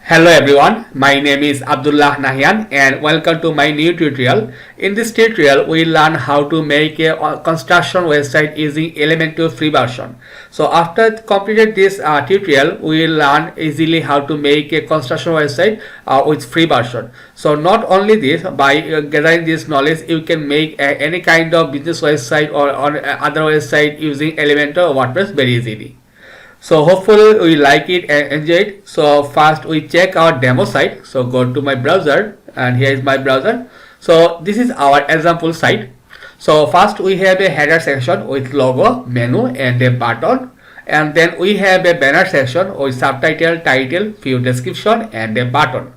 Hello everyone, my name is Abdullah Nahian and welcome to my new tutorial. In this tutorial, we learn how to make a construction website using Elementor free version. So after completed this tutorial, we will learn easily how to make a construction website with free version. So not only this, by gathering this knowledge, you can make any kind of business website or on other website using Elementor or WordPress very easily. So hopefully we like it and enjoy it. So first we check our demo site. So go to my browser and here is my browser. So this is our example site. So first we have a header section with logo, menu and a button, and then we have a banner section with subtitle, title, few description and a button.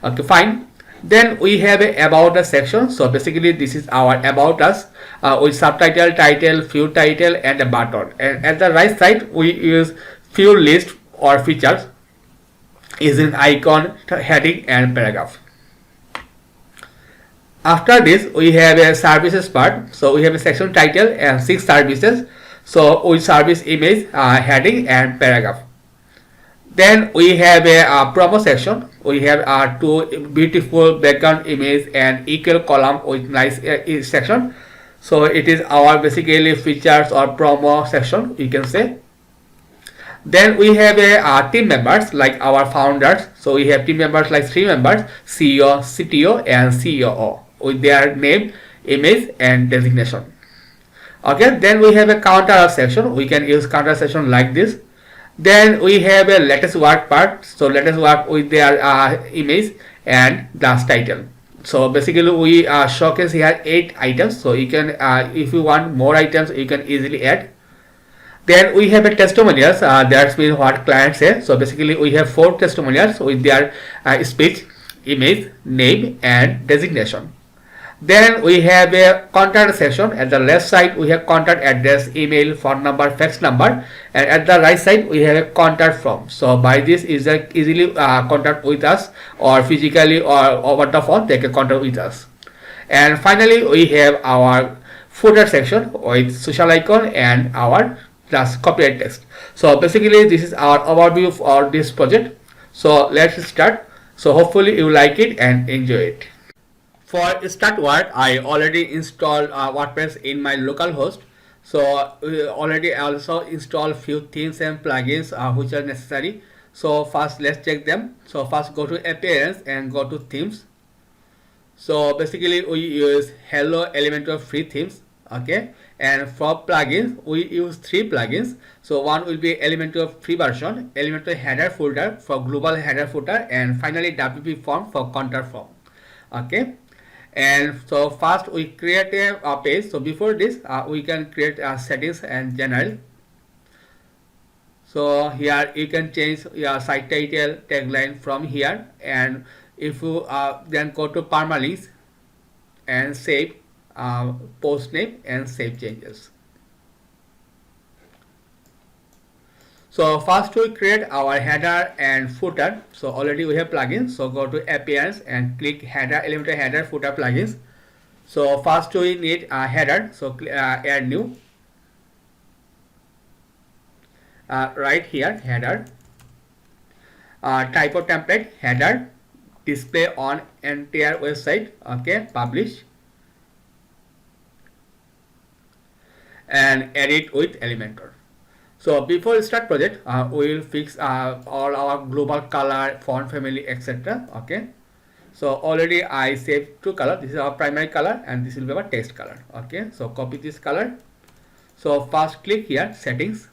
Okay, fine. Then we have a about us section. So basically this is our about us with subtitle, title, few title and a button. And at the right side we use few list or features using icon, heading and paragraph. After this we have a services part. So we have a section title and 6 services. So with service image, heading and paragraph. Then we have a promo section. We have two beautiful background image and equal column with nice section. So it is our basically features or promo section, you can say. Then we have a team members like our founders. So we have team members like 3 members: CEO, CTO and COO with their name, image and designation. Okay, then we have a counter section. We can use counter section like this. Then we have a latest work part. So latest work with their image and last title. So basically we showcase here 8 items. So you can if you want more items you can easily add. Then we have a testimonials. That's means what clients say. So basically we have 4 testimonials with their speech, image, name and designation. Then we have a contact section. At the left side we have contact address, email, phone number, fax number, and at the right side we have a contact form. So by this user easily contact with us or physically or over the phone they can contact with us. And finally we have our footer section with social icon and our just copyright text. So basically this is our overview for this project. So let's start. So hopefully you like it and enjoy it. For start work, I already installed WordPress in my local host. So we already also installed few themes and plugins which are necessary. So first let's check them. So first go to appearance and go to themes. So basically we use Hello Elementor free themes. Okay, and for plugins we use 3 plugins. So one will be Elementor free version, Elementor header footer for global header footer, and finally WP form for contact form. Okay. And so first we create a page. So before this we can create settings and general. So here you can change your site title, tagline from here, and if you then go to permalinks and save post name and save changes. So first we create our header and footer. So already we have plugins. So go to appearance and click header, Elementor header footer plugins. So first we need a header. So add new. Right here header. Type of template header. Display on entire website. Okay, publish. And edit with Elementor. So before we start project, we will fix all our global color, font family, etc. Okay. So already I saved 2 colors. This is our primary color and this will be our text color. Okay. So copy this color. So first click here settings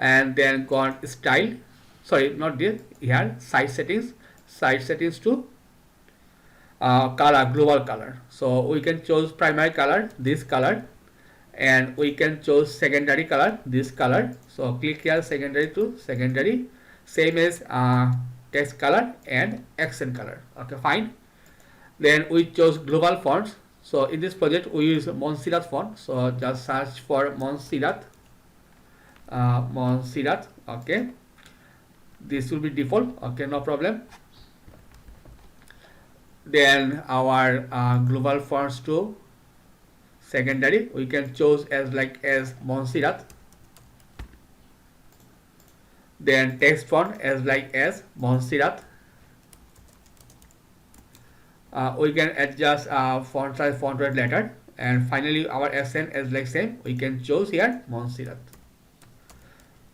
and then go on style. Sorry, not this. Here site settings. Site settings to color, global color. So we can choose primary color, this color. And we can choose secondary color, this color. So click here secondary to secondary, same as text color and accent color. Okay, fine. Then we chose global fonts. So in this project we use Montserrat font. So just search for Montserrat. Montserrat. Okay, this will be default. Okay, no problem. Then our global fonts to secondary we can choose as Montserrat. Then text font as Montserrat. We can adjust font size, font weight letter, and finally our accent is like same. We can choose here Montserrat.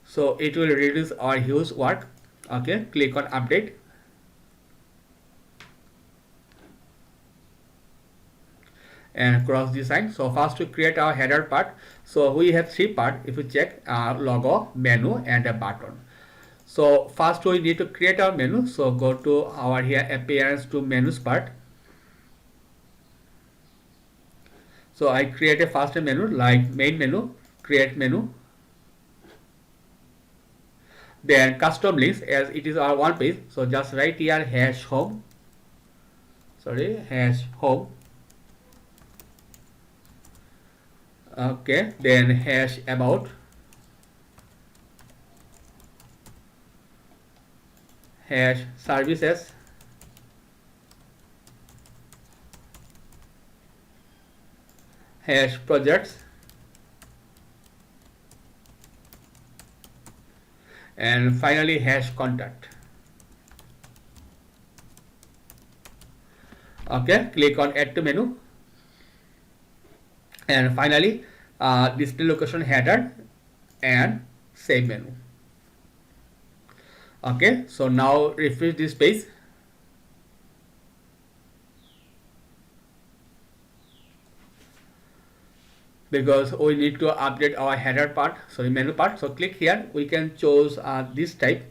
So it will reduce our huge work. Okay, click on update. And cross the sign. So first to create our header part. So we have three parts. If you check logo, menu, and a button. So first we need to create our menu. So go to our here appearance to menus part. So I create a first menu like main menu, create menu. Then custom links, as it is our one page. So just write here hash home. Sorry, hash home. Okay, then hash about, hash services, hash projects, and finally hash contact. Okay, click on add to menu, and finally display location header and save menu. Okay, so now refresh this page. Because we need to update our header part, sorry, menu part. So click here, we can choose this type,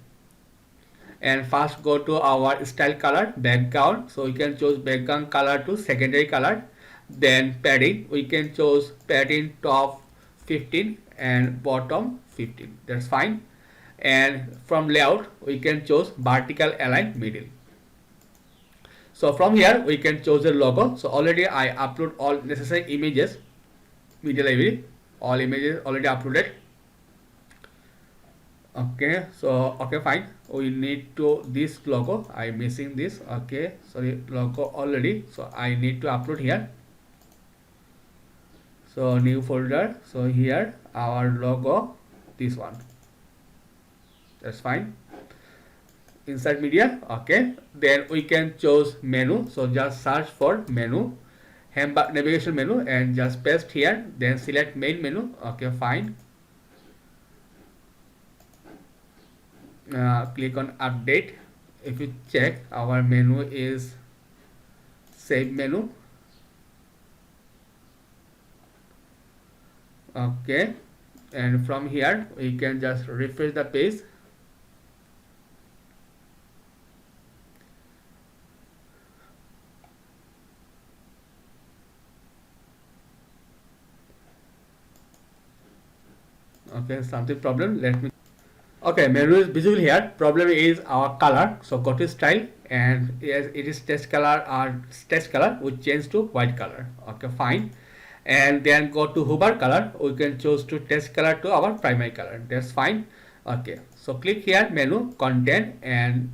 and first go to our style color, background. So we can choose background color to secondary color. Then padding, we can choose padding top 15 and bottom 15, that's fine. And from layout, we can choose vertical align middle. So from here we can choose the logo. So already I upload all necessary images, media library, all images already uploaded. Okay, so okay, fine, we need to this logo, I'm missing this. Okay, sorry, logo already, so I need to upload here. So new folder, so here our logo, this one, that's fine. Insert media. Okay, then we can choose menu. So just search for menu, navigation menu, and just paste here, then select main menu. Okay, fine. Click on update. If you check, our menu is save menu. Okay, and from here we can just refresh the page. Okay, something problem, let me. Okay, menu is visible here. Problem is our color. So go to style, and yes, it is text color, or text color we change to white color. Okay, fine. And then go to hover color, we can choose to text color to our primary color, that's fine. Okay, so click here menu, content, and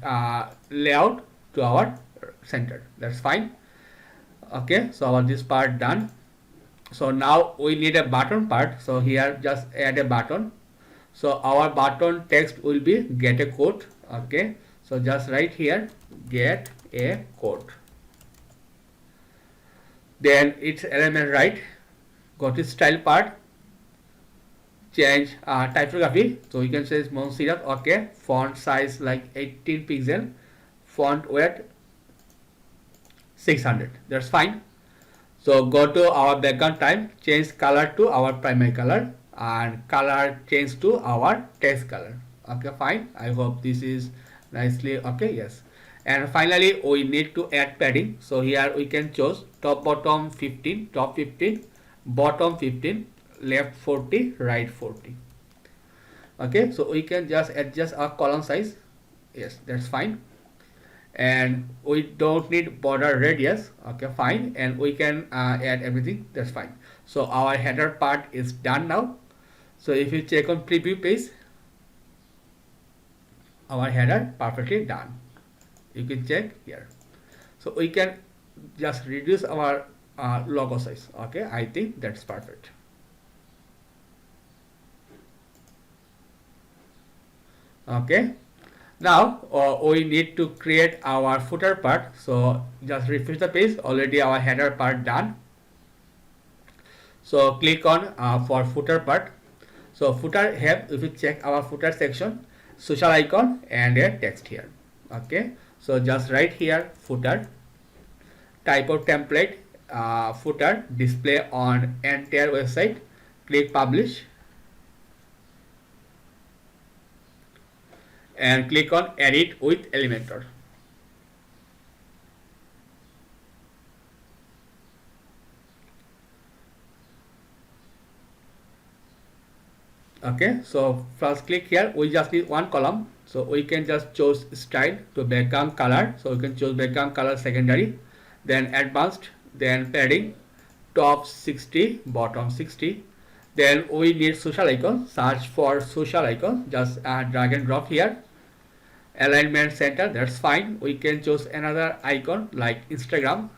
layout to our center, that's fine. Okay, so our this part done. So now we need a button part. So here just add a button. So our button text will be get a code. Okay, so just write here get a code, then its element right. Go to style part, change typography. So you can say Montserrat. Okay, font size like 18 pixel, font weight 600, that's fine. So go to our background type, change color to our primary color, and color change to our text color. Okay, fine, I hope this is nicely okay. Yes, and finally we need to add padding. So here we can choose top bottom 15, top 15, bottom 15, left 40, right 40. Okay, so we can just adjust our column size. Yes, that's fine. And we don't need border radius. Okay, fine, and we can add everything, that's fine. So our header part is done now. So if you check on preview page, our header perfectly done, you can check here. So we can just reduce our logo size. Okay, I think that's perfect. Okay, Now we need to create our footer part. So just refresh the page. Already our header part done. So click on for footer part. So footer have, if you check our footer section, social icon and a text here. Okay, so just write here footer, type of template, footer, display on entire website, click publish and click on edit with Elementor. Okay, so first click here, we just need one column, so we can just choose style to background color. So we can choose background color secondary, then advanced, then padding, top 60, bottom 60. Then we need social icon, search for social icon, just drag and drop here. Alignment center, that's fine. We can choose another icon like Instagram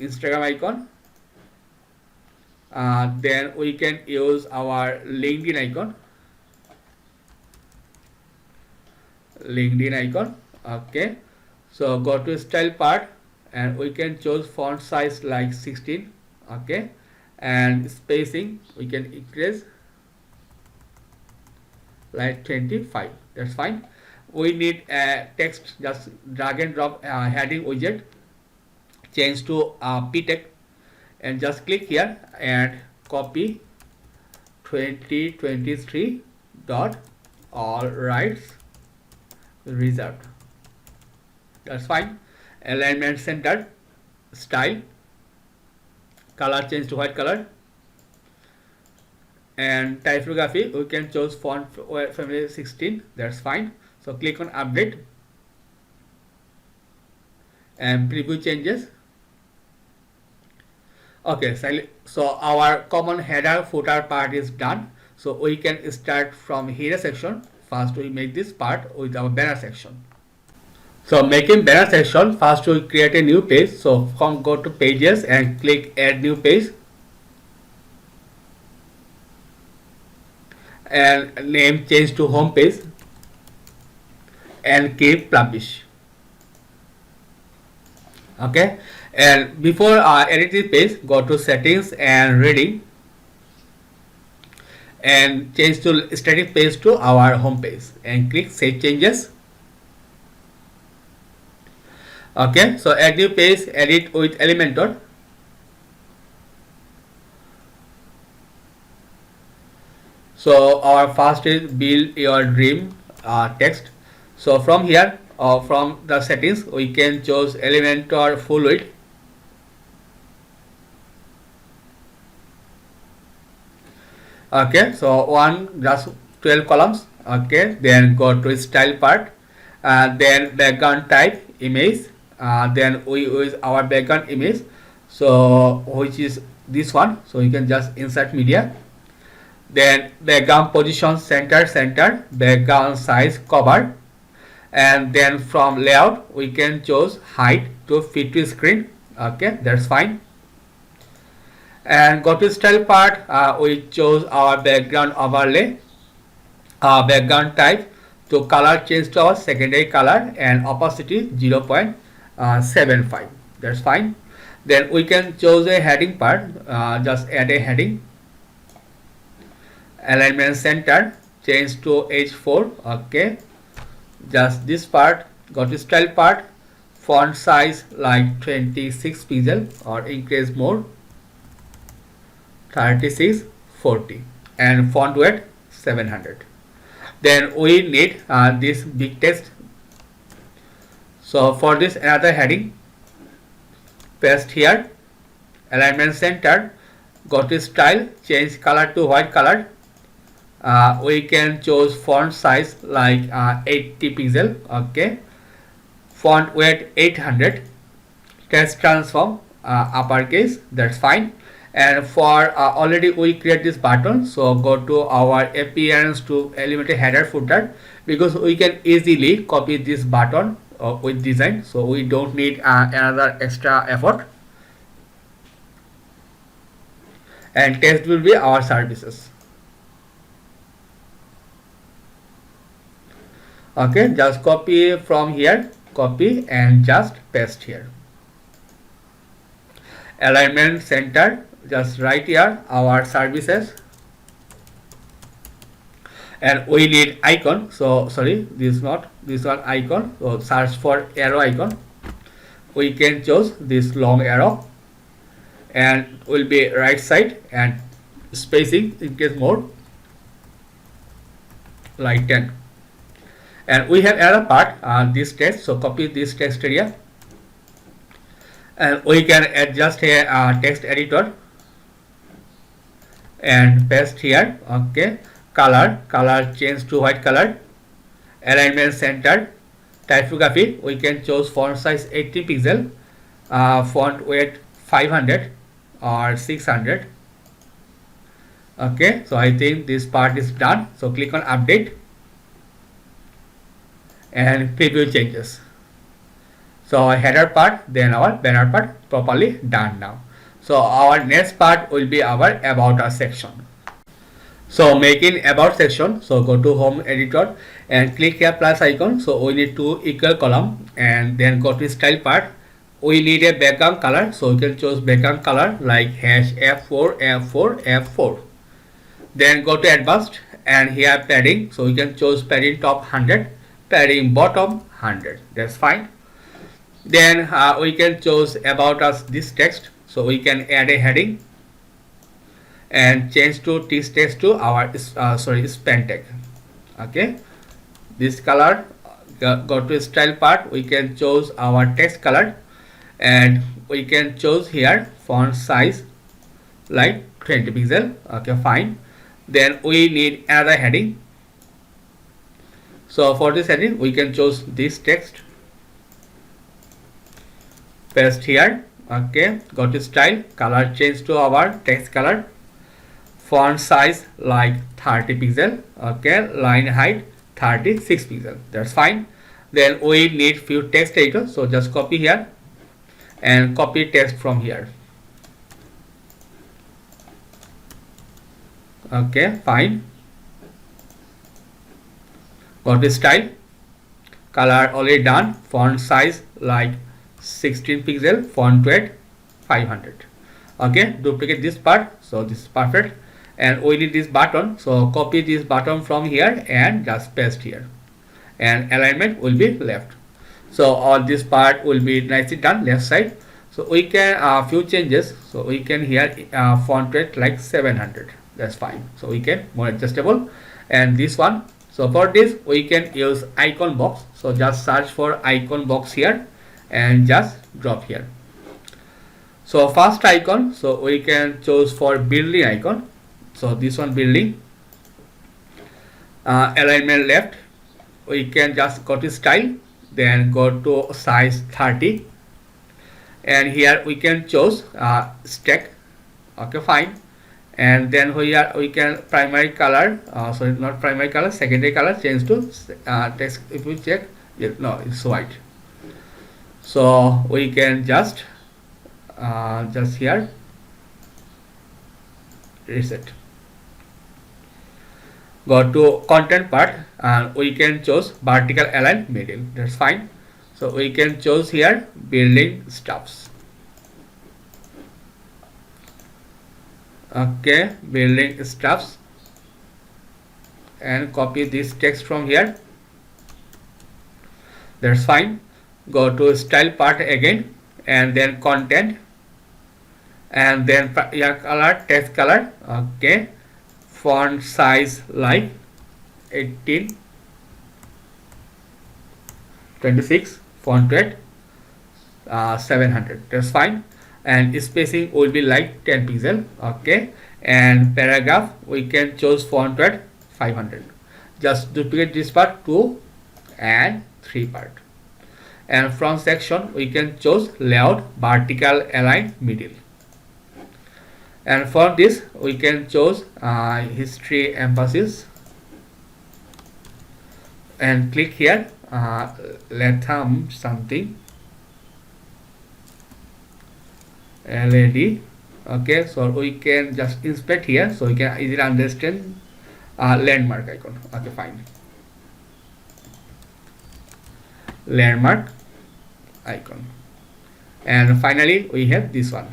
icon. Then we can use our LinkedIn icon. Okay, so go to style part and we can choose font size like 16. Okay, and spacing we can increase like 25. That's fine. We need a text, just drag and drop heading widget, change to p-text, and just click here and copy 2023 dot all rights reserved. That's fine. Alignment centered, style, color change to white color, and typography we can choose font family 16. That's fine. So click on update and preview changes. Okay, so our common header footer part is done. So we can start from header section. First we make this part with our banner section. So making banner section, first we create a new page. So from go to pages and click add new page and name change to home page and click publish. Okay, and before edit this page, go to settings and reading and change to static page to our home page and click save changes. Okay, so add new page, edit with Elementor. So our first is build your dream text. So from here, from the settings, we can choose Elementor full width. Okay, so just 12 columns. Okay, then go to style part, then background type image. Then we use our background image, so which is this one. So you can just insert media. Then background position center, background size cover, and then from layout we can choose height to fit to screen. Okay, that's fine. And go to style part, we chose our background overlay, background type to color change to our secondary color and opacity 0.75. That's fine. Then we can choose a heading part, just add a heading. Alignment center, change to H4. Okay, just this part. Go to style part, font size like 26 pixel or increase more 36, 40, and font weight 700. Then we need this big text. So for this another heading, paste here, alignment center, go to style, change color to white color. We can choose font size like 80 pixel. Okay, font weight 800, text transform uppercase. That's fine. And for already we create this button, so go to our appearance to Elementor header footer, because we can easily copy this button with design, so we don't need another extra effort. And text will be our services. Okay, just copy from here, copy and just paste here. Alignment center, just write here our services, and we need icon. So sorry, this not this one icon. So search for arrow icon. We can choose this long arrow, and will be right side and spacing increase more like 10. And we have another part, this text. So copy this text area, and we can adjust here text editor and paste here. Okay, color change to white color. Alignment center, typography we can choose font size 80 pixel, font weight 500 or 600. Okay, so I think this part is done. So click on update and preview changes. So our header part, then our banner part properly done now. So our next part will be our about us section. So making about section, so go to home editor and click here plus icon. So we need two equal column, and then go to style part. We need a background color, so you can choose background color like hash F4 F4 F4. Then go to advanced, and here padding, so you can choose padding top 100, padding bottom 100. That's fine. Then we can choose about us this text, so we can add a heading and change to this text to our span tag. Okay, this color, go to style part, we can choose our text color, and we can choose here font size like 20 pixel. Okay, fine. Then we need another heading. So for this heading we can choose this text, paste here. Okay, go to style, color change to our text color, font size like 30 pixel. Okay, line height 36 pixel. That's fine. Then we need few text editors, so just copy here and copy text from here. Okay, fine. Go to style, color already done, font size like 16 pixel, font weight 500. Okay, duplicate this part, so this is perfect. And we need this button, so copy this button from here and just paste here, and alignment will be left. So all this part will be nicely done left side. So we can few changes, so we can here font weight like 700. That's fine. So we can more adjustable. And this one, so for this we can use icon box, so just search for icon box here and just drop here. So first icon, so we can choose for building icon, so this one building, alignment left, we can just go to style, then go to size 30, and here we can choose stack. Okay, fine. And then here we can primary color, sorry, not primary color, secondary color change to text. If we check, no, it's white. So we can just here reset. Go to content part, and we can choose vertical align middle. That's fine. So we can choose here building stuffs. Okay, building stuffs, and copy this text from here. That's fine. Go to style part again, and then content, and then color, text color. Okay, font size like 18, 26, font weight 700. That's fine. And spacing will be like 10 pixel. Okay, and paragraph we can choose font weight 500. Just duplicate this part 2 and 3 part. And from section we can choose layout vertical align middle. And for this we can choose history emphasis, and click here Latham something LED. Okay, so we can just inspect here, so we can easily understand landmark icon. Okay, fine. landmark icon. And finally we have this one.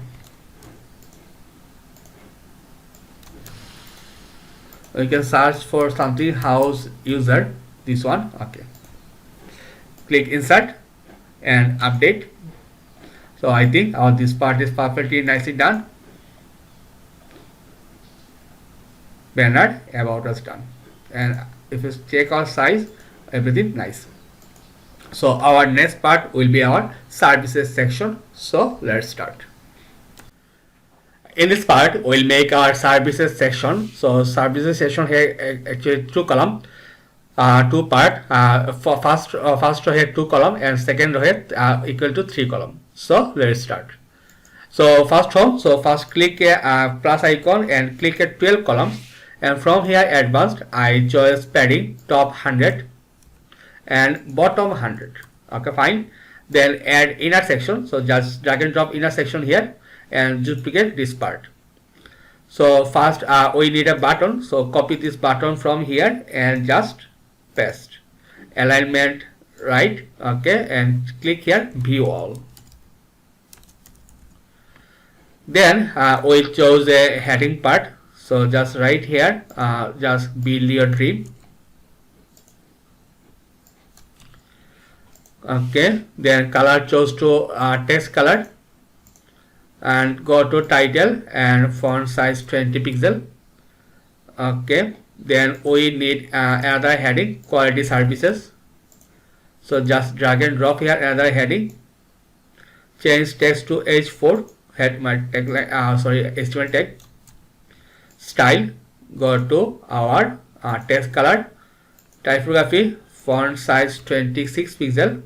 We can search for something house user, this one. Okay, click insert and update. So I think this part is perfectly nicely done. Banner about us done, and if you check our size, everything nice. So our next part will be our services section. So let's start. In this part we'll make our services section. So services section here actually two column, two part. For first row here 2 column and second row here equal to 3 column. So let's start. So first row, so first click a plus icon and click at 12 columns, and from here advanced I choose padding top 100 and bottom 100. Okay, fine. Then add inner section, so just drag and drop inner section here and duplicate this part. So first we need a button, so copy this button from here and just paste. Alignment right, okay, and click here view all. Then we chose a heading part, so just right here just build your dream. Okay, then color chose to text color and go to title and font size 20 pixel. Okay, then we need another heading, quality services. So just drag and drop here another heading, change text to h4, head my tagline, HTML tag. Style, go to our text color, typography, font size 26 pixel,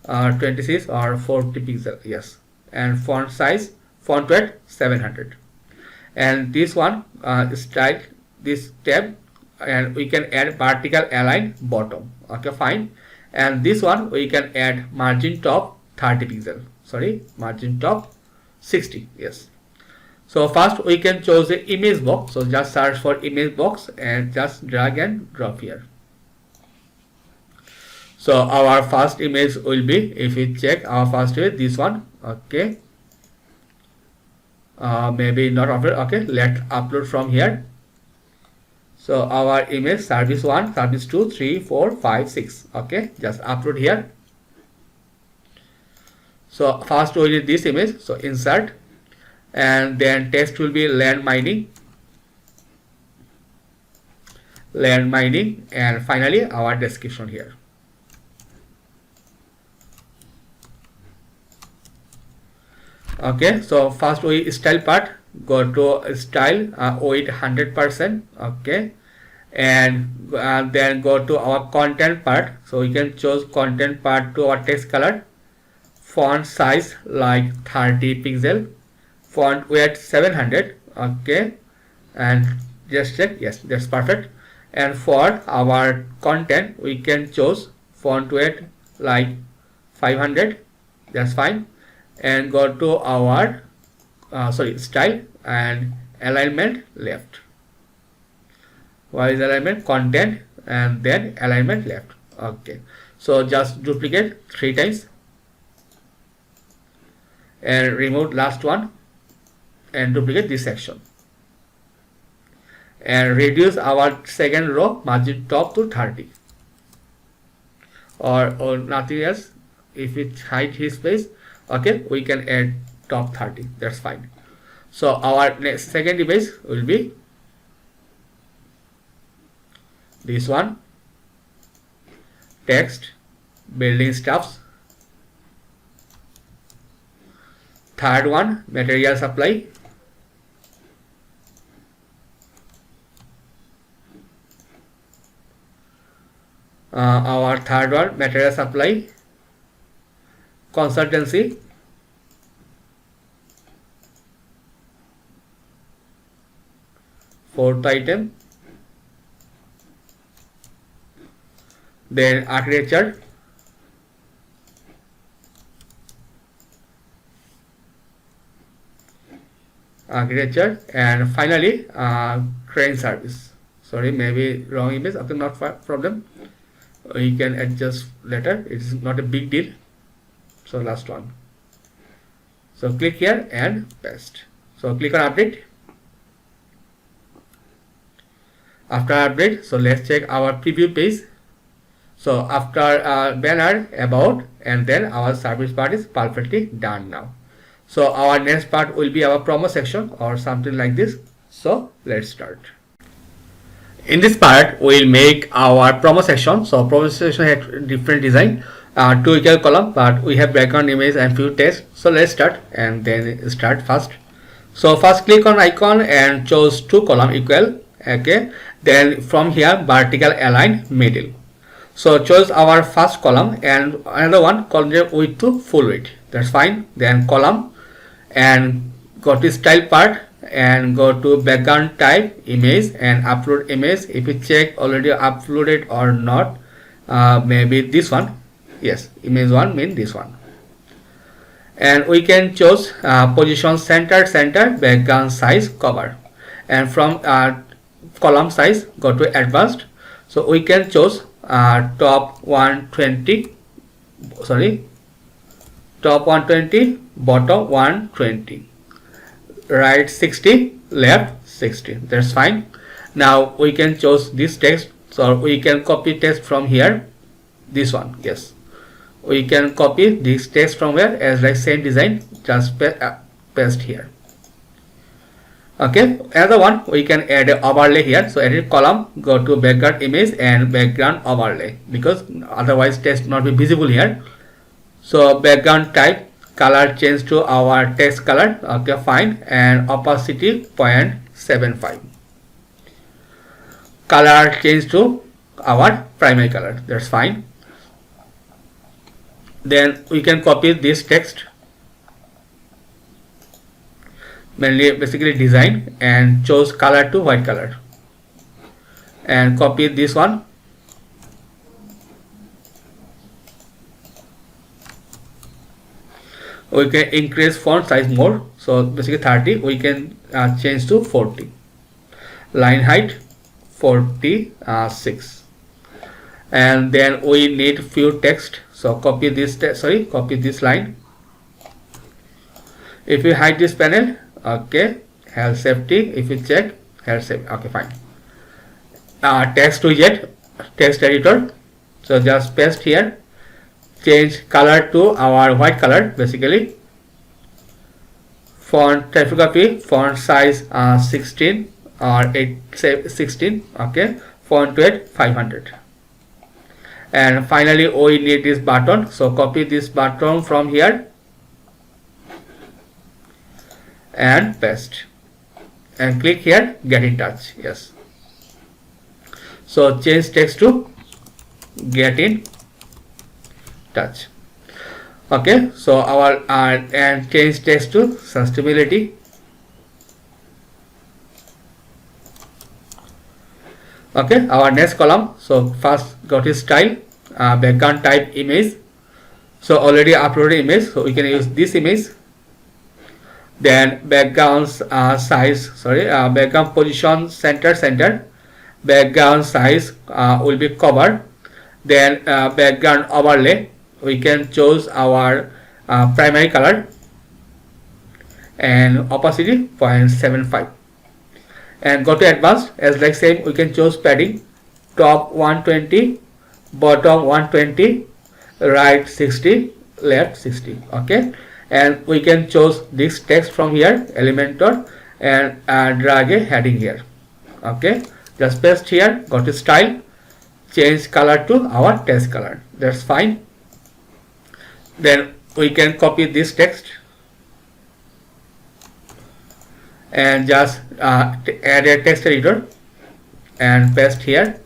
26 or 40 pixel, yes, and font size, font weight 700. And this one style, this tab, and we can add vertical align bottom. Okay, fine. And this one we can add margin top 30 pixel, sorry, margin top 60, yes. So first we can choose the image box, so just search for image box and just drag and drop here. So our first image will be, if we check our first image, this one. Okay, maybe not upload. Okay, let's upload from here. So our image service 1, service 2, 3, 4, 5, 6. Okay, just upload here. So first we need this image, so insert, and then text will be land mining, and finally our description here. Okay, so first we style part, go to style with 100%. Okay, and then go to our content part, so we can choose content part to our text color, font size like 30 pixel, font weight 700. Okay, and just check, yes, that's perfect. And for our content we can choose font weight like 500, that's fine. And go to our style and alignment left. What is alignment? Content and then alignment left. Okay, so just duplicate 3 times and remove last one and duplicate this section and reduce our second row margin top to 30 or nothing else. If it hide his space, okay, we can add top 30, that's fine. So our next second image will be this one, text, building stuffs. Third one, material supply. Our third one, material supply, consultancy. Fourth item, then architecture, and finally crane service. Sorry, maybe wrong image. Okay, not problem. we can adjust later, it's not a big deal. So last one, so click here and paste. So click on update. After update, so let's check our preview page. So after banner, about, and then our service part is perfectly done now. So our next part will be our promo section or something like this. So let's start. In this part, we'll make our promo section. So promo section has different design, two equal column, but we have background image and few text. So let's start and then start first. So first click on icon and choose two column equal. Okay. Then from here vertical align middle. So choose our first column and another one column width to full width. That's fine. Then column and go to style part and go to background type image and upload image. If you check already uploaded or not, maybe this one. Yes, image one means this one. And we can choose position center, background size, cover, and from column size go to advanced. So we can choose top 120, top 120, bottom 120, right 60, left 60. That's fine. Now we can choose this text. So we can copy text from here, this one. Yes, we can copy this text from here as like same design, just paste here. Okay, another one, we can add an overlay here. So edit column, go to background image and background overlay, because otherwise text not be visible here. So background type, color change to our text color. Okay, fine. And opacity 0.75. Color change to our primary color. That's fine. Then we can copy this text, mainly basically design, and choose color to white color and copy this one. We can increase font size more, so basically 30, we can change to 40. Line height 46. And then we need few text, so copy this copy this line. If you hide this panel, okay, health safety, if you check health safety, okay, fine. Text widget, text editor, so just paste here, change color to our white color basically. Font typography, font size 16 or 16, okay, font weight 500. And finally we need this button, so copy this button from here and paste and click here, get in touch. Yes, so change text to get in touch. Okay, so our and change text to sustainability. Okay, our next column, so first go to style, background type image. So already uploaded image, so we can use this image. Then background size, background position center, background size will be cover. Then background overlay, we can choose our primary color and opacity 0.75. And go to advanced, as like same, we can choose padding, top 120, bottom 120, right 60, left 60. Okay, and we can choose this text from here, Elementor, and drag a heading here. Okay, just paste here, go to style, change color to our text color. That's fine. Then we can copy this text and just add a text editor and paste here.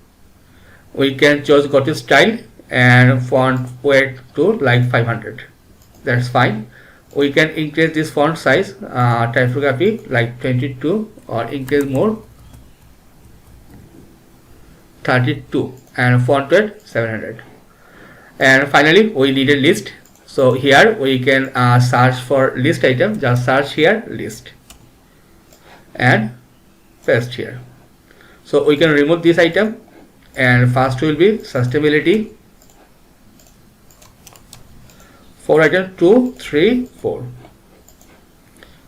We can choose go to style and font weight to like 500. That's fine. We can increase this font size, typography like 22, or increase more 32, and font weight 700. And finally we need a list. So here we can search for list item, just search here list and paste here. So we can remove this item and first will be sustainability. 4 items, 2, 3, 4.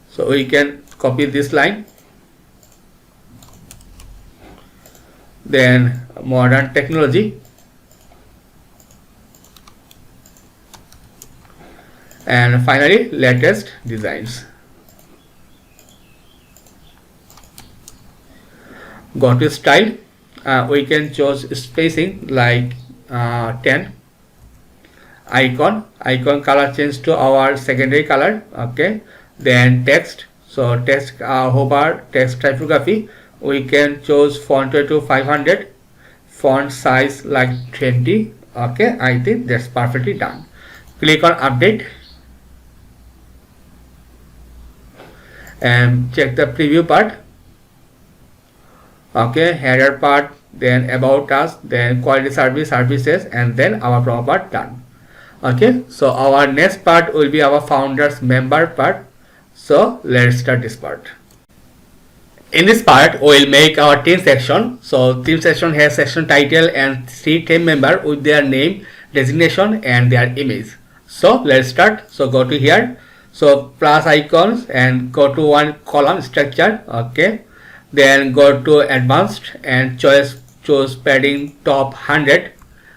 So we can copy this line. Then modern technology, and finally latest designs. Go to style, we can choose spacing like 10. Icon color change to our secondary color. Okay, then text, so text hover text typography, we can choose font weight to 500, font size like 20. Okay, I think that's perfectly done. Click on update and check the preview part. Okay, header part, then about us, then quality service, services, and then our promo part done. Okay, so our next part will be our founders member part. So let's start this part. In this part, we will make our team section. So team section has section title and 3 team members with their name, designation, and their image. So let's start. So go to here. So plus icons and go to one column structure. Okay. Then go to advanced and choose padding top 100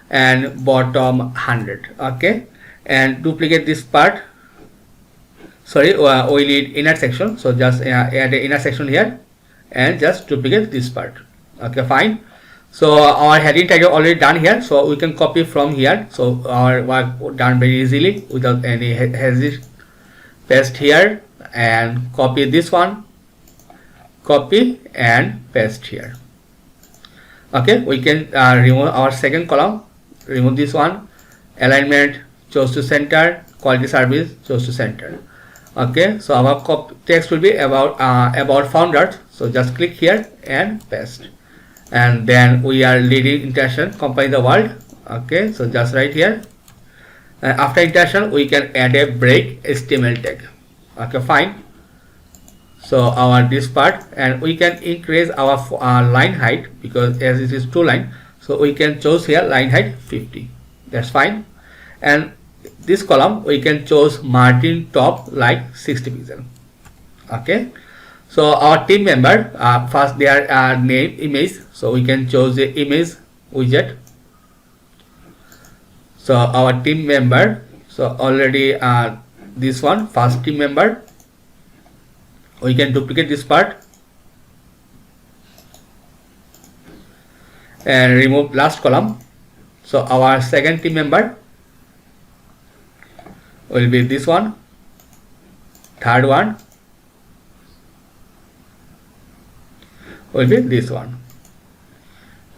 and bottom 100. Okay. And duplicate this part. Sorry, we need inner section. So just add the inner section here. And just duplicate this part. Okay, fine. So our heading tag is already done here, so we can copy from here. So our work done very easily without any hesitation. Paste here and copy this one, copy and paste here. Okay, we can remove our second column, remove this one, alignment, choose to center, quality service, choose to center. Okay, so our text will be about founders. So just click here and paste, and then we are leading interaction company the world. Okay, so just right here. After interaction, we can add a break HTML tag. Okay, fine. So our this part, and we can increase our line height because as it is 2 line, so we can choose here line height 50. That's fine. And this column we can choose margin top like 60 pixel. Okay, so our team member first their name, image, so we can choose the image widget. So our team member, so already this one first team member, we can duplicate this part and remove last column. So our second team member will be this one, third one will be this one.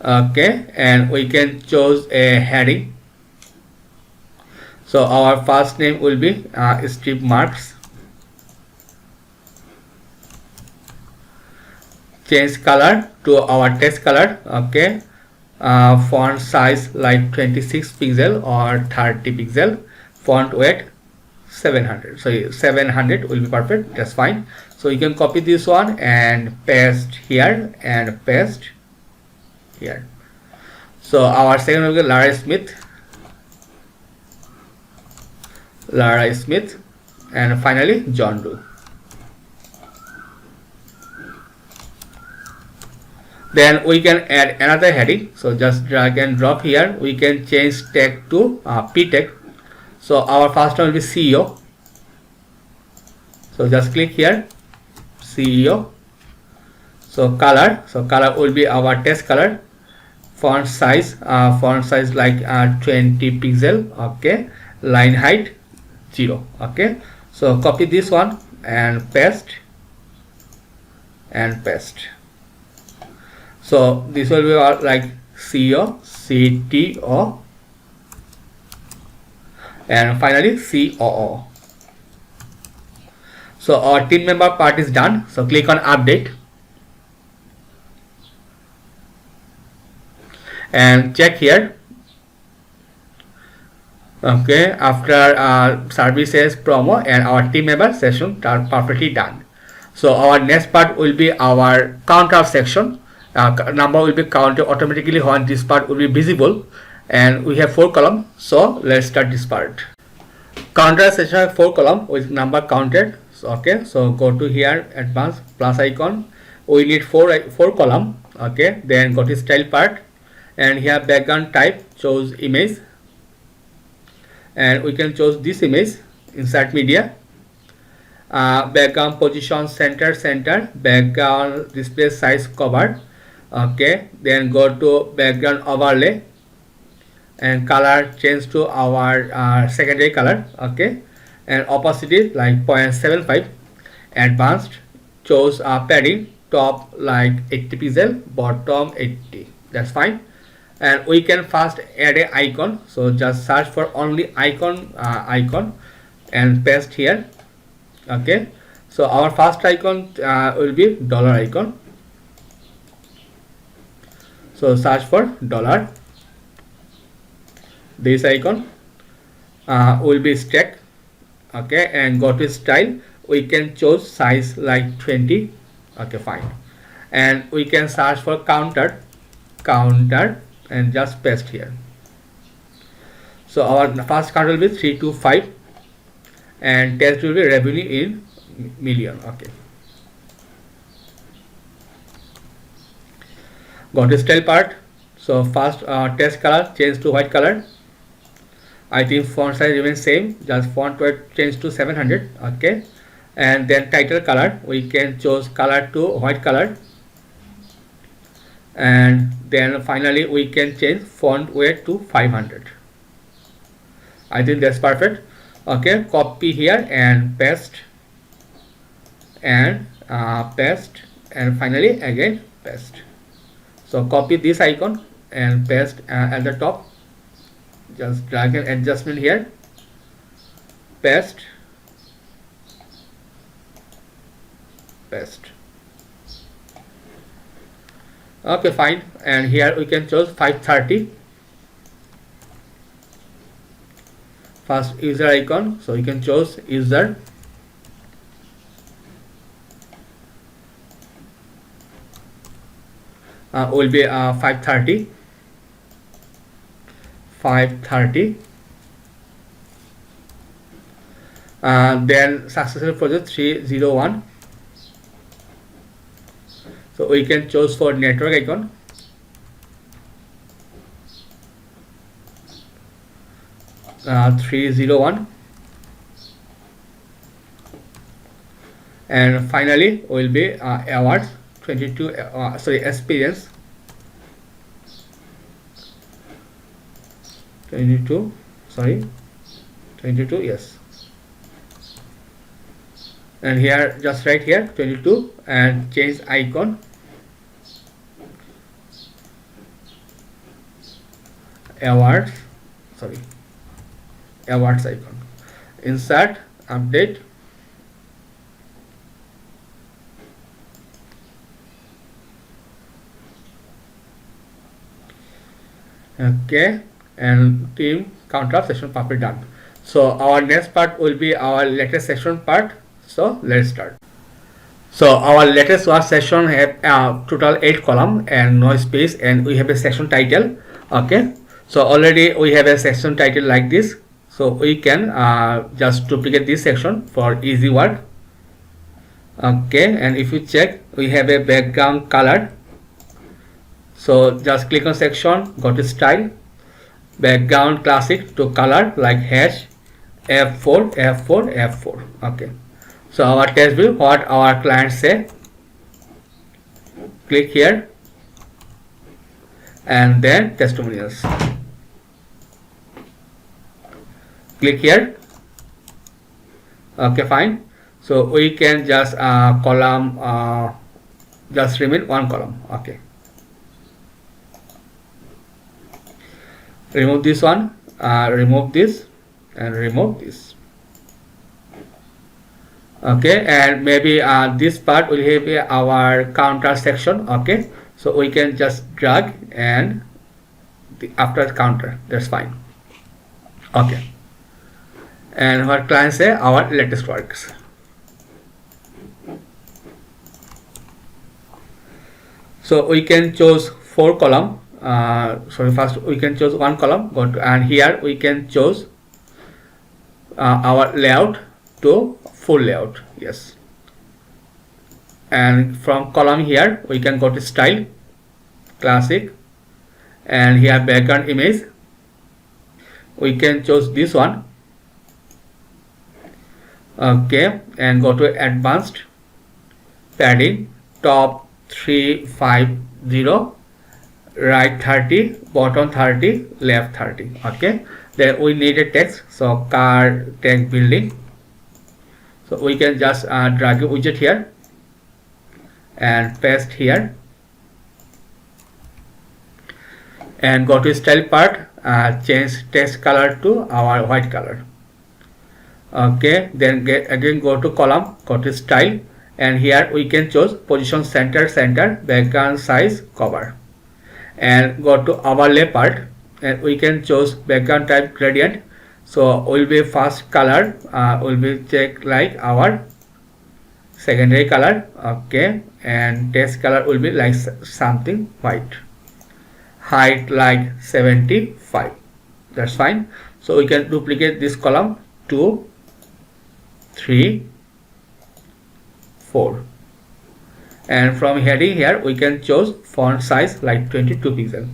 Okay, and we can choose a heading. So our first name will be strip marks. Change color to our text color. Okay, font size like 26 pixel or 30 pixel. Font weight 700. So 700 will be perfect. That's fine. So you can copy this one and paste here and paste here. So our second will be Lara Smith, and finally John Doe. Then we can add another heading. So just drag and drop here. We can change tag to p tag. So our first one will be CEO. So just click here, CEO. So color will be our text color. Font size like 20 pixel. Okay, line height 0. Okay, so copy this one and paste and paste. So this will be like CEO, CTO, and finally COO. So our team member part is done. So click on update and check here. Okay, after services, promo, and our team member session are perfectly done. So our next part will be our count up section. number will be counted automatically when this part will be visible. And we have 4 columns, so let's start this part. Counter section have 4 columns with number counted. So okay, so go to here, advanced plus icon. We need 4 column. Okay, then go to style part, and here background type, choose image, and we can choose this image, insert media. Background position, center, background display size cover. Okay, then go to background overlay, and color change to our secondary color. Okay, and opacity like 0.75. Advanced, choose padding, top like 80 pixel, bottom 80. That's fine. And we can first add an icon, so just search for only icon and paste here. Okay, so our first icon will be dollar icon, so search for dollar. This icon will be stack. Okay, and go to style, we can choose size like 20. Okay, fine. And we can search for counter and just paste here. So our first counter will be 325, and test will be revenue in million. Okay, go to style part. So first test color change to white color. I think font size remains same, just font weight change to 700. Okay, and then title color, we can choose color to white color, and then finally we can change font weight to 500. I think that's perfect. Okay, copy here and paste, and and finally again paste. So copy this icon and paste at the top. Just drag an adjustment here, paste. Okay, fine. And here we can choose 530. First user icon, so you can choose user. Will be 530. Then successful project 301. So we can choose for network icon. Uh, 301. And finally will be awards 22. Experience 22. 22. Yes. And here just right here 22 and change icon, awards icon, insert, update. Okay, and team counter section part done. So our next part will be our latest section part. So let's start. So our latest one section have total 8 column and no space, and we have a section title. Okay, so already we have a section title like this, so we can just duplicate this section for easy work. Okay, and if you check, we have a background color. So just click on section, go to style, background classic to color like hash F4. Okay, so our test view, what our clients say. Click here and then testimonials. Click here. Okay, fine. So we can just column just remain one column. Okay, remove this one, remove this, and remove this. Okay, and maybe this part will have our counter section. Okay, so we can just drag and after counter, that's fine. Okay, and what clients say, our latest works. So we can choose 4 column. First we can choose 1 column, and here we can choose our layout to full layout. Yes, and from column here we can go to style, classic, and here background image. We can choose this one. Okay, and go to advanced, padding, top 350, right 30, bottom 30, left 30. Okay, then we need a text, so car tech building. So we can just drag a widget here and paste here, and go to style part, change text color to our white color. Okay, then again go to column, go to style, and here we can choose position, center, background size, cover, and go to overlay part, and we can choose background type gradient. So will be first color will be check like our secondary color. Okay, and text color will be like something white, height like 75. That's fine. So we can duplicate this column, 2, 3, 4, and from heading here we can choose font size like 22 pixel,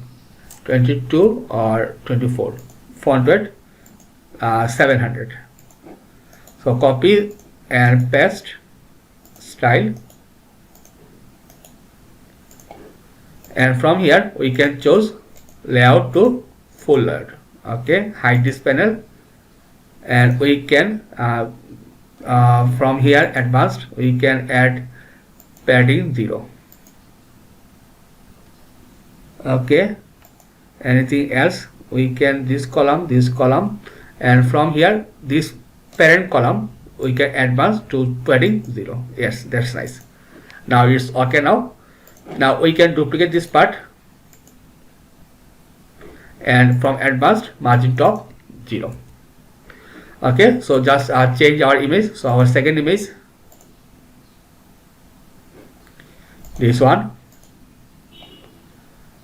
22 or 24, font weight 700. So copy and paste, style, and from here we can choose layout to full layout. Okay, hide this panel, and we can from here advanced we can add padding 0. Okay, anything else we can this column, and from here this parent column we can advance to padding 0. Yes, that's nice. Now it's okay. Now we can duplicate this part, and from advanced margin top 0. Okay, so just change our image. So our second image, this one,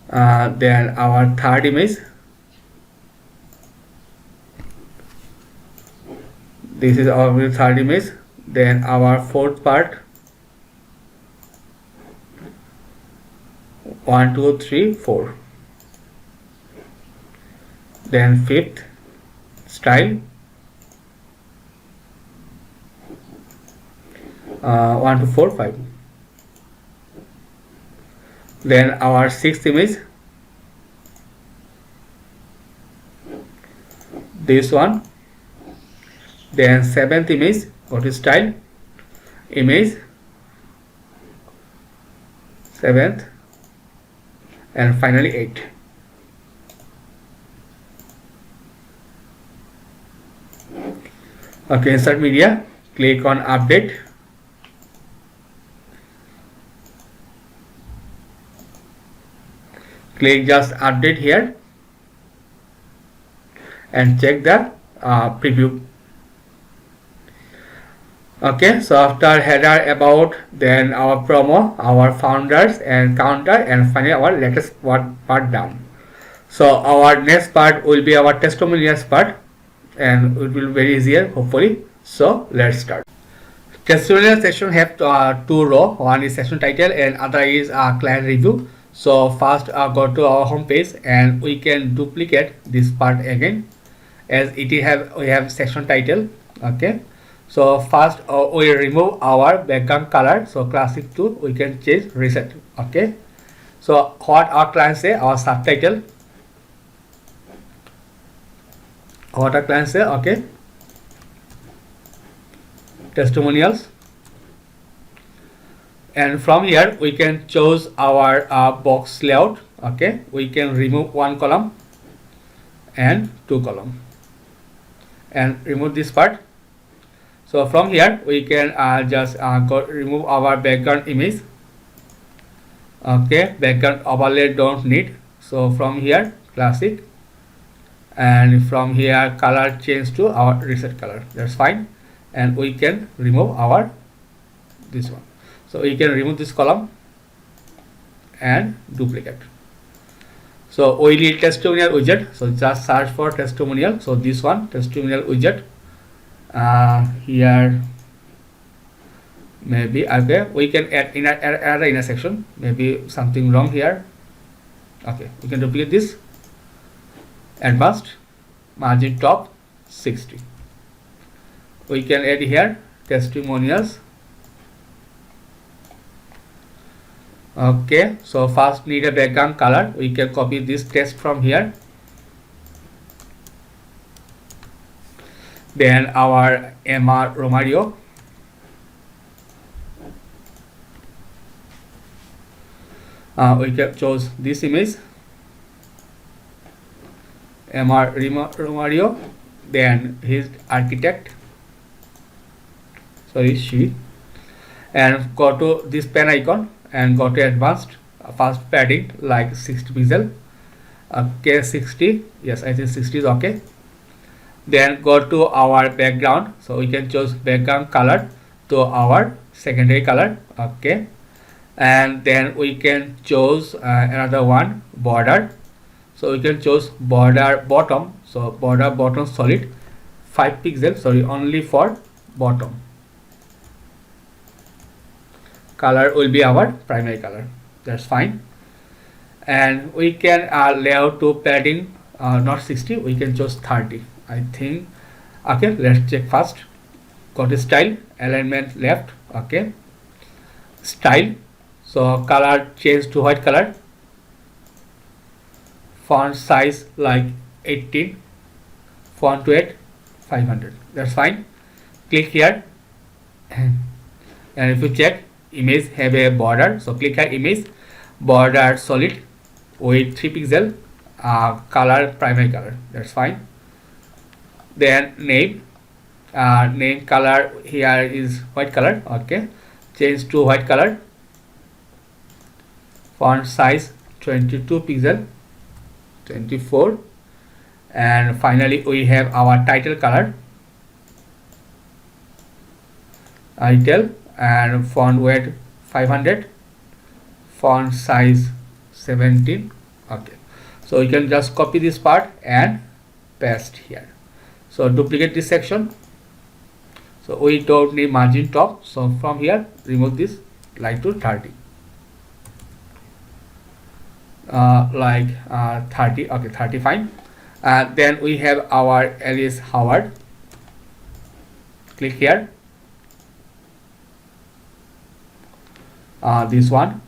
then our third image, this is our third image, then our fourth part, 1, 2, 3, 4, then fifth, style, 1, 2, 4, 5, then our sixth image, this one, then seventh image, go to style, image, seventh, and finally 8. Okay, insert media, click on update, click just update here, and check the preview. Okay, so after header, about, then our promo, our founders and counter, and finally our latest part done. So our next part will be our testimonials part, and it will be very easier hopefully. So let's start. Testimonial section have 2 rows. One is section title and other is client review. So first go to our home page, and we can duplicate this part again, as we have section title. Okay, so first we remove our background color, so classic tool, we can change reset. Okay, so what our client say, our subtitle, what our client say. Okay, testimonials, and from here we can choose our box layout. Okay, we can remove 1 column and 2 column and remove this part. So from here we can just remove our background image. Okay, background overlay don't need. So from here classic, and from here color change to our reset color. That's fine, and we can remove our this one. So we can remove this column and duplicate. So we need testimonial widget. So just search for testimonial. So this one, testimonial widget. Here maybe okay, we can add another inner section. Maybe something wrong here. Okay, we can duplicate this. Advanced, margin top 60. We can add here testimonials. Okay, so first need a background color. We can copy this text from here. Then our Emma Romario. We can choose this image, Emma Romario. Then his architect, sorry, she, and go to this pen icon and go to advanced, fast padding like 60 pixel. Okay, 60, yes, I think 60 is okay. Then go to our background, so we can choose background color to our secondary color. Okay, and then we can choose another one, border. So we can choose border bottom. So border bottom solid 5 pixels, sorry, only for bottom. Color will be our primary color. That's fine. And we can layout to padding not 60, we can choose 30, I think. Okay, let's check first. Go to style, alignment left. Okay, style. So color change to white color. Font size like 18. Font weight 500. That's fine. Click here. And if you check, image have a border. So click here, image, border solid with 3 pixel, color primary color. That's fine. Then name, name color here is white color. Okay, change to white color. Font size 22 pixel, 24. And finally we have our title color, title, and font weight 500, font size 17. Okay, so you can just copy this part and paste here. So duplicate this section. So we don't need margin top, so from here remove this like to 30, like 30. Okay, 30 fine. Then we have our Alice Howard. Click here. This one,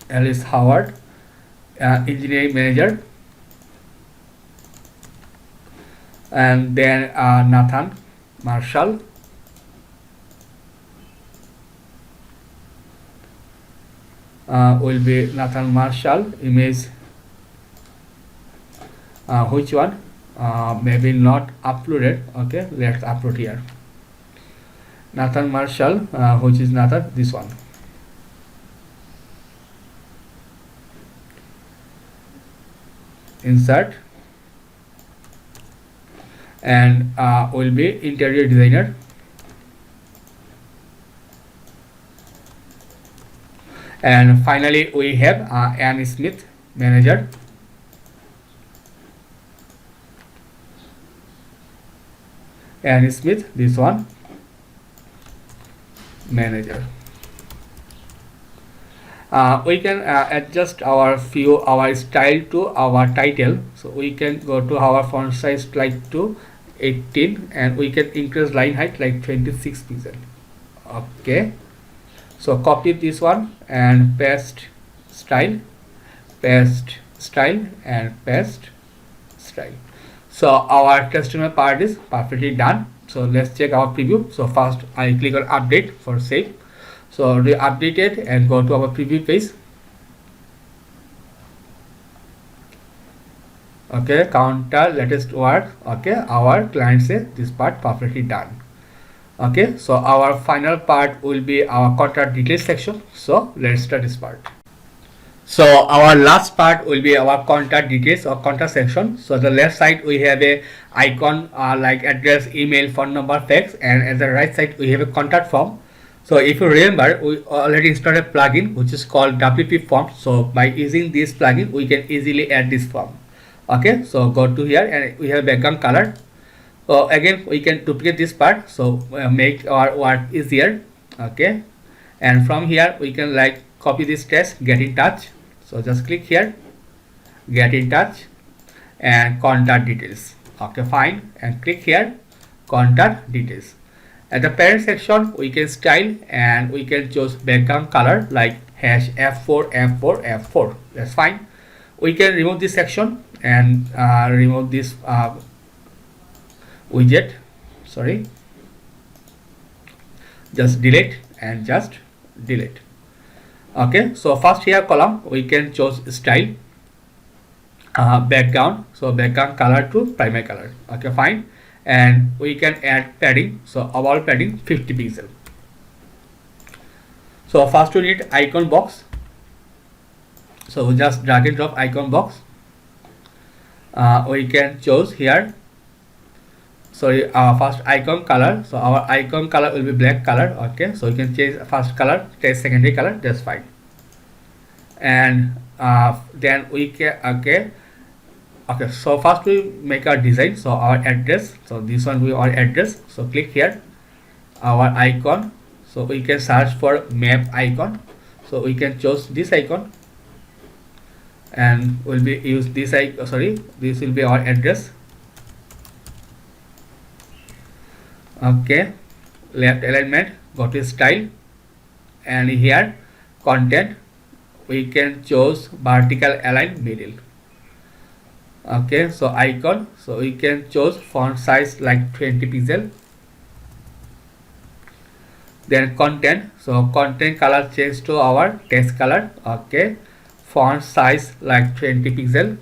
Alice Howard, engineering manager. And then Nathan Marshall. Will be Nathan Marshall, image. Which one? Maybe not uploaded. Okay, let's upload here. Nathan Marshall, which is Nathan, this one. Insert, and will be interior designer. And finally we have Anne Smith, manager. Anne Smith, this one, manager. We can adjust our style to our title. So we can go to our font size like to 18, and we can increase line height like 26 pixel. Okay, so copy this one and paste style, and paste style. So our testimonial part is perfectly done. So let's check our preview. So first I click on update for save. So we update it and go to our preview page. Okay, counter latest work. Okay, our client says this part perfectly done. Okay, so our final part will be our contact details section. So let's start this part. So our last part will be our contact details or contact section. So the left side we have a icon like address, email, phone number, fax, and at the right side we have a contact form. So if you remember, we already installed a plugin which is called WP form. So by using this plugin, we can easily add this form. Okay, so go to here and we have background color. So again, we can duplicate this part, so make our work easier. Okay, and from here we can like copy this text, get in touch. So just click here, get in touch, and contact details. Okay, fine, and click here, contact details. At the parent section, we can style and we can choose background color like hash F4 F4 F4. That's fine. We can remove this section and remove this widget. Sorry, just delete and just delete. Okay, so first here column we can choose style, background, so background color to primary color. Okay, fine, and we can add padding, so overall padding 50 pixel. So first we need icon box, so we just drag and drop icon box. We can choose here, sorry, our first icon color, so our icon color will be black color. Okay, so you can change first color, change secondary color, that's fine. And then we can, okay, so first we make our design, so our address, so this one will be our address. So click here, our icon, so we can search for map icon, so we can choose this icon and will be use this icon. Sorry, this will be our address. Okay, left alignment, go to style, and here content we can choose vertical align middle. Okay, so icon, so we can choose font size like 20 pixel. Then content, so content color change to our text color. Okay, font size like 20 pixel,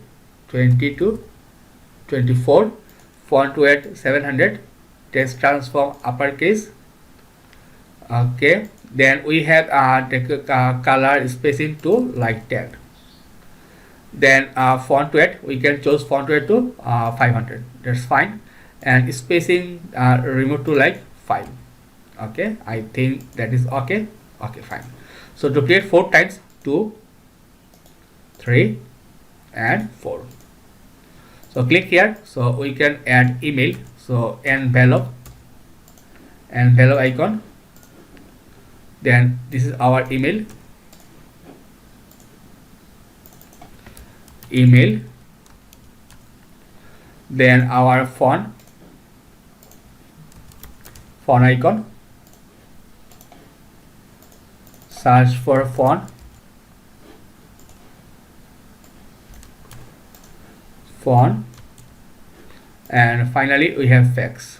20 to 24, font weight 700, text transform uppercase. Okay, then we have color spacing to like 10. Then font weight, we can choose font weight to 500, that's fine, and spacing remove to like 5. Okay, I think that is okay. Okay, fine. So duplicate 4 times, 2, 3 and 4. So click here, so we can add email, so envelope icon. Then this is our email, then our font icon, search for font, and finally we have fax.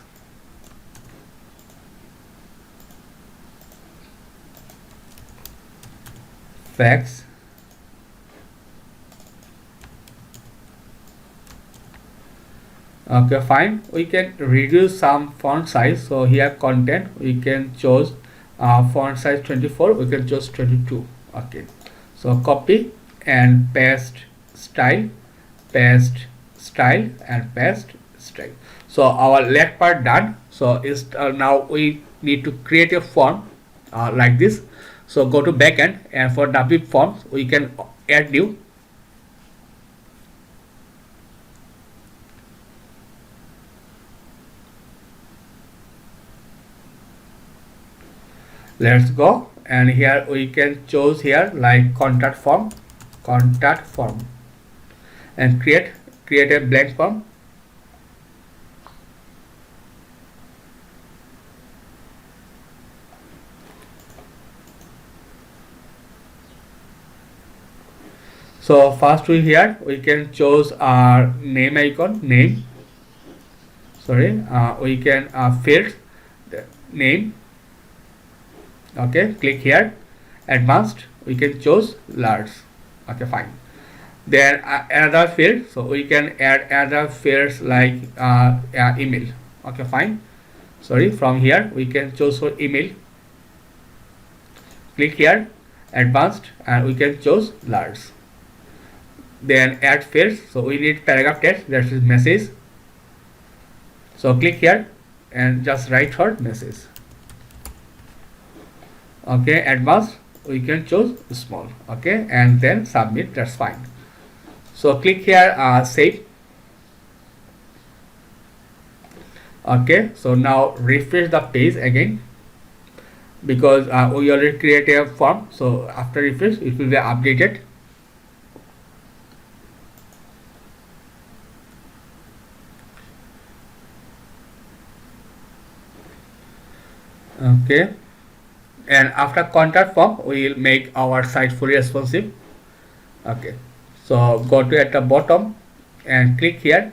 Okay, fine, we can reduce some font size, so here content we can choose font size 24, we can choose 22. Okay, so copy and paste style, and paste style. So our left part done. So is now we need to create a form like this. So go to backend, and for WP forms we can add new. Let's go, and here we can choose here like contact form, and create a blank form. So first we can choose our name icon, we can field the name. Okay, click here, advanced, we can choose large. Okay, fine. Then another field, so we can add other fields like email. Okay, fine. Sorry, from here we can choose for email. Click here, advanced, and we can choose large. Then add fields, so we need paragraph text, that is message. So click here and just write for message. Okay, advanced, we can choose small. Okay, and then submit. That's fine. So click here, save. Okay, so now refresh the page again, because we already created a form. So after refresh, it will be updated. Okay, and after contact form, we will make our site fully responsive. Okay, so go to at the bottom and click here.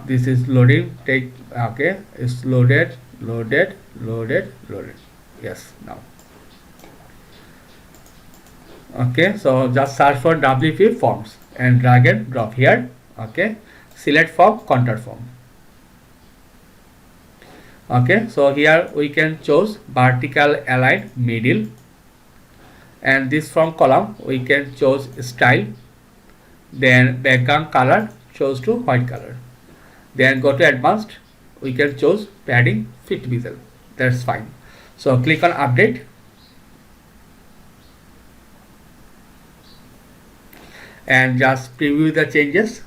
This is loading. Take, okay, it's loaded. Yes, now. Okay, so just search for WP forms and drag and drop here. Okay, select form, contact form. Okay, so here we can choose vertical align middle, and this from column we can choose style, then background color choose to white color, then go to advanced, we can choose padding 50 pixel. That's fine. So click on update, and just preview the changes.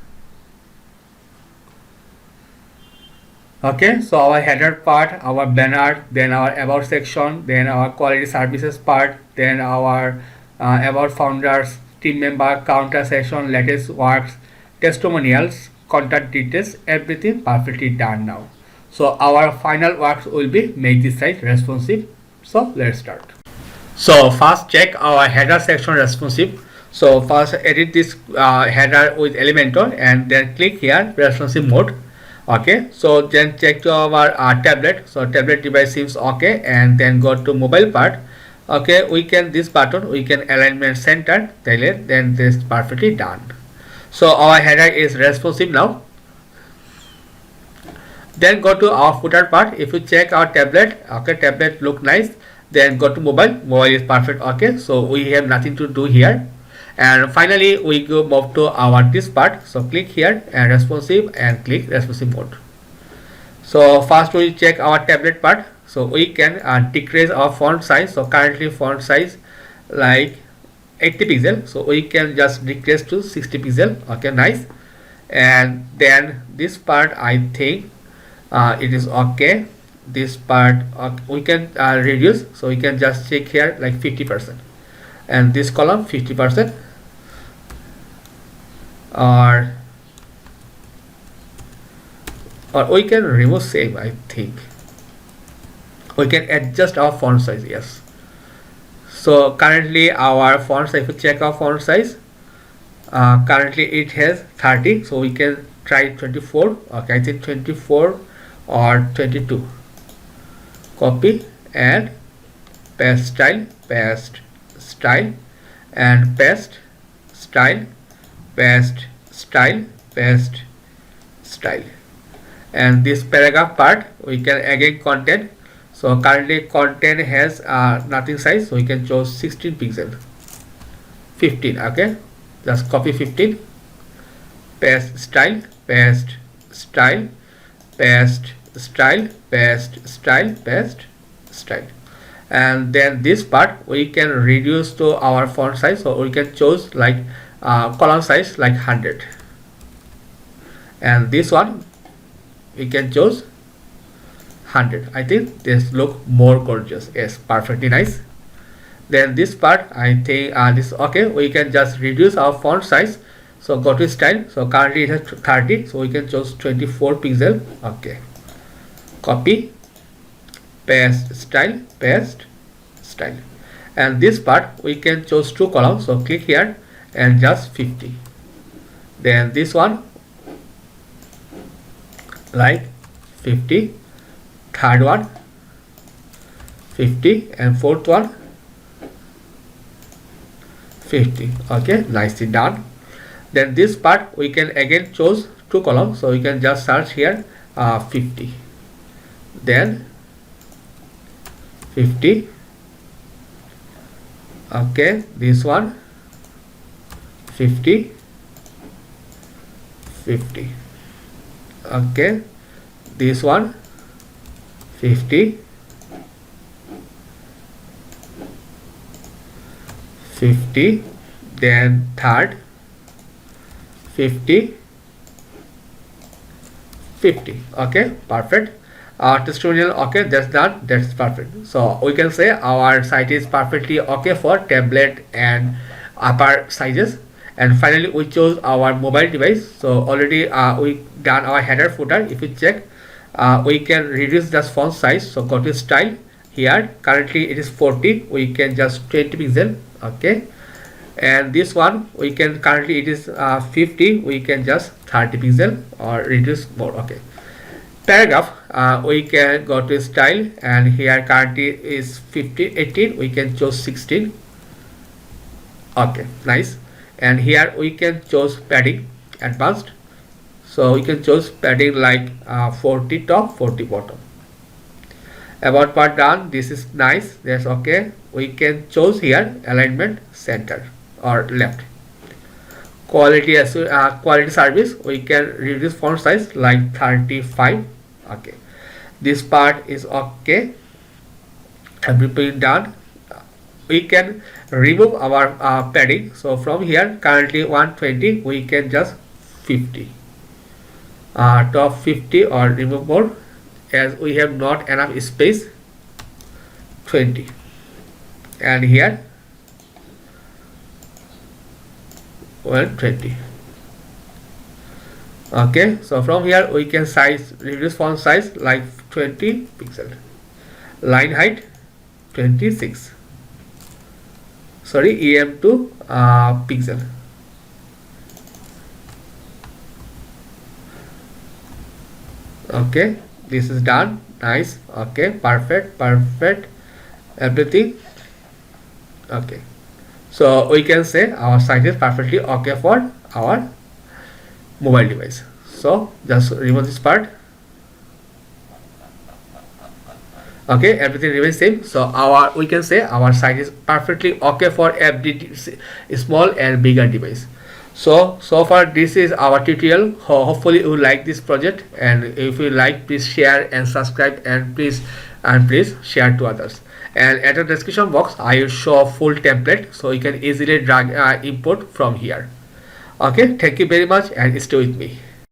Okay, so our header part, our banner, then our about section, then our quality services part, then our about founders, team member, counter section, latest works, testimonials, contact details, everything perfectly done now. So our final works will be make this site responsive. So let's start. So first check our header section responsive. So first edit this header with Elementor, and then click here responsive mode. Okay, so then check to our tablet. So tablet device seems okay, and then go to mobile part. Okay, we can this button, we can alignment center, then this perfectly done. So our header is responsive now. Then go to our footer part. If you check our tablet, okay, tablet look nice. Then go to mobile is perfect. Okay, so we have nothing to do here. And finally we go move to our this part. So click here and responsive, and click responsive mode. So first we check our tablet part. So we can decrease our font size. So currently font size like 80 pixel, so we can just decrease to 60 pixel. Okay, nice. And then this part I think it is okay. This part we can reduce, so we can just check here like 50%, and this column 50%, or we can remove save. I think we can adjust our font size. Yes, so currently our font size, if you check our font size, currently it has 30, so we can try 24. Okay, I think 24 or 22. Copy and paste style, paste style, and paste style, paste style, paste style. And this paragraph part we can again content. So currently content has nothing size, so we can choose 16 pixel, 15. Okay, just copy 15, paste style, paste style, paste style, paste style, paste style. And then this part we can reduce to our font size, so we can choose like column size like 100, and this one we can choose 100. I think this look more gorgeous. Yes, perfectly nice. Then this part I think this okay, we can just reduce our font size. So go to style, so currently it has 30, so we can choose 24 pixel. Okay, copy, paste style, paste style. And this part we can choose 2 columns, so click here and just 50. Then this one like 50, third one 50, and fourth one 50. Okay, nicely done. Then this part we can again choose 2 columns, so we can just search here 50, then 50. Okay, this one 50, 50. Okay, this one 50, 50, then third 50, 50. Okay, perfect. Testimonial, okay, that's done, that's perfect. So we can say our site is perfectly okay for tablet and upper sizes. And finally we chose our mobile device. So already we done our header footer. If you check, we can reduce the font size. So go to style, here currently it is 40, we can just 20 pixel. Okay, and this one we can currently it is 50, we can just 30 pixel or reduce more. Okay, paragraph, we can go to style, and here currently is 15, 18, we can choose 16. Okay, nice. And here we can choose padding, advanced. So we can choose padding like 40 top, 40 bottom. About part done, this is nice, that's okay. We can choose here alignment center or left. Quality service, we can reduce font size like 35. Okay, this part is okay, everything done. We can remove our padding. So from here currently 120, we can just 50, top 50 or remove more, as we have not enough space, 20. And here 120. Okay, so from here we can reduce font size like 20 pixel, line height 26, sorry, em2 pixel. Okay, this is done, nice. Okay, perfect, everything. Okay, so we can say our site is perfectly okay for our mobile device. So just remove this part. Okay, everything remains same. So we can say our site is perfectly okay for every small and bigger device. So far this is our tutorial. Hopefully you like this project, and if you like, please share and subscribe, and please share to others. And at the description box I will show a full template, so you can easily drag import from here. Okay, thank you very much and stay with me.